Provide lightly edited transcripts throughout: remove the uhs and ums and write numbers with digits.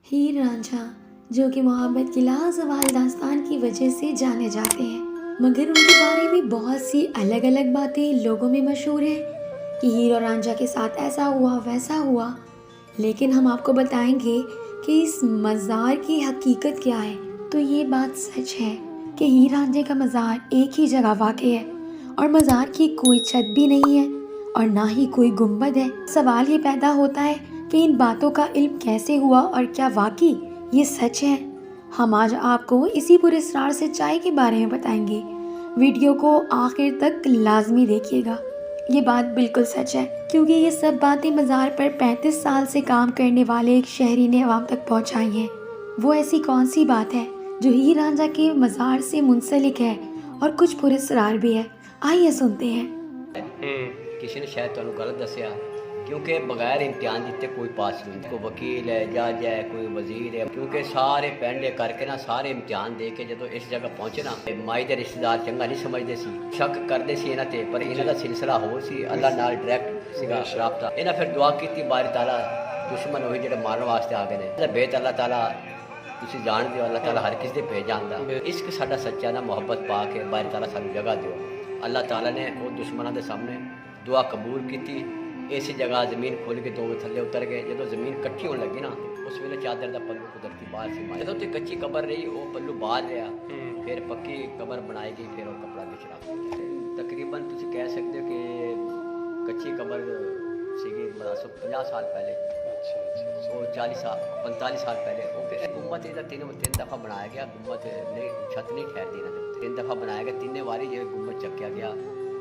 हीर रांझा जो कि मोहब्बत की लाजवाब दास्तान की वजह से जाने जाते हैं, मगर उनके बारे में बहुत सी अलग अलग बातें लोगों में मशहूर है कि हीर और रांझा के साथ ऐसा हुआ वैसा हुआ। लेकिन हम आपको बताएंगे कि इस मज़ार की हकीकत क्या है। तो ये बात सच है कि हीर रांझे का मज़ार एक ही जगह वाक़ई है और मज़ार की कोई छत भी नहीं है और ना ही कोई गुंबद है। सवाल ये पैदा होता है कि इन बातों का इल्म कैसे हुआ और क्या वाकई ये सच है। हम आज आपको इसी पूरे इसरार से चाय के बारे में बताएंगे। वीडियो को आखिर तक लाजमी देखिएगा। ये बात बिल्कुल सच है क्योंकि ये सब बातें मज़ार पर 35 साल से काम करने वाले एक शहरी ने आवाम तक पहुंचाई हैं। वो ऐसी कौन सी बात है जो हीर रांझा के मज़ार से मुंसलिक है और कुछ पुरस्कार भी है। आइए सुनते हैं। किसी ने शायद तुहानू गलत दसिया क्योंकि बगैर इम्तिहान दिते कोई पास नहीं, कोई वकील है, जज है, कोई वजीर है, क्योंकि सारे पेंडे करके ना सारे इम्तिहान दे के जो इस जगह पहुंचे ना, माई दे रिश्तेदार चंगा नहीं समझते सी, शक करते सी इन्हां ते, पर इन्हां दा सिलसिला होर सी, अल्लाह नाल डायरैक्ट सीगा राबता। इन्हां फिर दुआ की बारी ताला दुश्मन वही जो मारन वास्ते आ गए ने। बेत अल्लाह ताला तुसीं जानदे हो, अल्लाह ताला हर किसी दे भेज जानदा। इश्क साडा सच्चा ना मोहब्बत पा के बारी ताला सानू जगह दिओ। अल्लाह ताला ने वो दुश्मनों के सामने दुआ कबूल की। इसी जगह जमीन खोल के दो थले उतर गए। जो जमीन कट्ठी होने लगी ना, उस वेले चादर का पल्लू कुदरती बाहर से मारे। जो कच्ची कबर रही वो पल्लू बाहर रहा, फिर पक्की कबर बनाई गई, फिर वो कपड़ा बिछड़ा। तकरीबन तुम कह सकते हो कि कच्ची कबर सी 50 साल पहले, वो 40 साल 45 साल पहले। वो फिर गुम्बद इधर तीन दफ़ा बनाया गया। गुम्बद नहीं, छत नहीं ठहरती ना, 3 दफ़ा बनाया गया। 3 बारी जो गुम्बद चक्या गया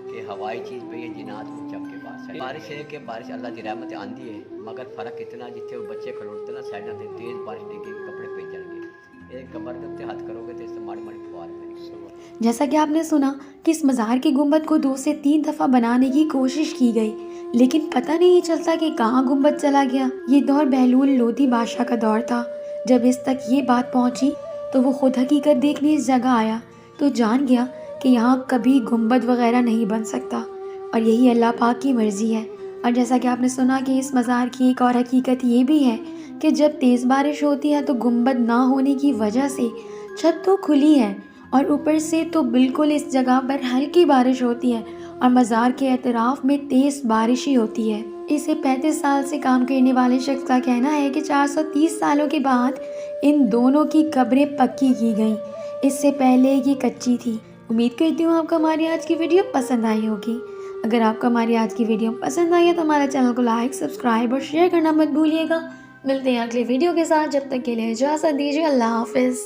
कि हवाई चीज़ पे ये जिनात चक के पास है। बारिश है कि बारिश अल्लाह की रहमत आंदी है, मगर फ़र्क इतना जिथे बच्चे खड़ोते ना साइडा से तेज़ बारिश डिगे कपड़े भीज जाएंगे। एक कमर के उत्ते हाथ करोगे तो इससे माड़ी माड़ी फुहार में। जैसा कि आपने सुना कि इस मज़ार के गुंबद को 2 से 3 दफ़ा बनाने की कोशिश की गई, लेकिन पता नहीं चलता कि कहाँ गुंबद चला गया। ये दौर बहलूल लोधी बादशाह का दौर था। जब इस तक ये बात पहुँची तो वो खुद हकीकत देखने इस जगह आया तो जान गया कि यहाँ कभी गुंबद वगैरह नहीं बन सकता और यही अल्लाह पाक की मर्ज़ी है। और जैसा कि आपने सुना कि इस मज़ार की एक और हकीकत ये भी है कि जब तेज़ बारिश होती है तो गुंबद ना होने की वजह से छत तो खुली है और ऊपर से तो बिल्कुल इस जगह पर हल्की बारिश होती है और मज़ार के एतराफ़ में तेज़ बारिश ही होती है। इसे 35 साल से काम करने वाले शख्स का कहना है कि 430 सालों के बाद इन दोनों की कब्रें पक्की की गईं। इससे पहले ये कच्ची थी। उम्मीद करती हूँ आपको हमारी आज की वीडियो पसंद आई होगी। अगर आपको हमारी आज की वीडियो पसंद आई है तो हमारे चैनल को लाइक, सब्सक्राइब और शेयर करना मत भूलिएगा। मिलते हैं अगले वीडियो के साथ। जब तक के लिए इजाज़त दीजिए। अल्लाह हाफिज़।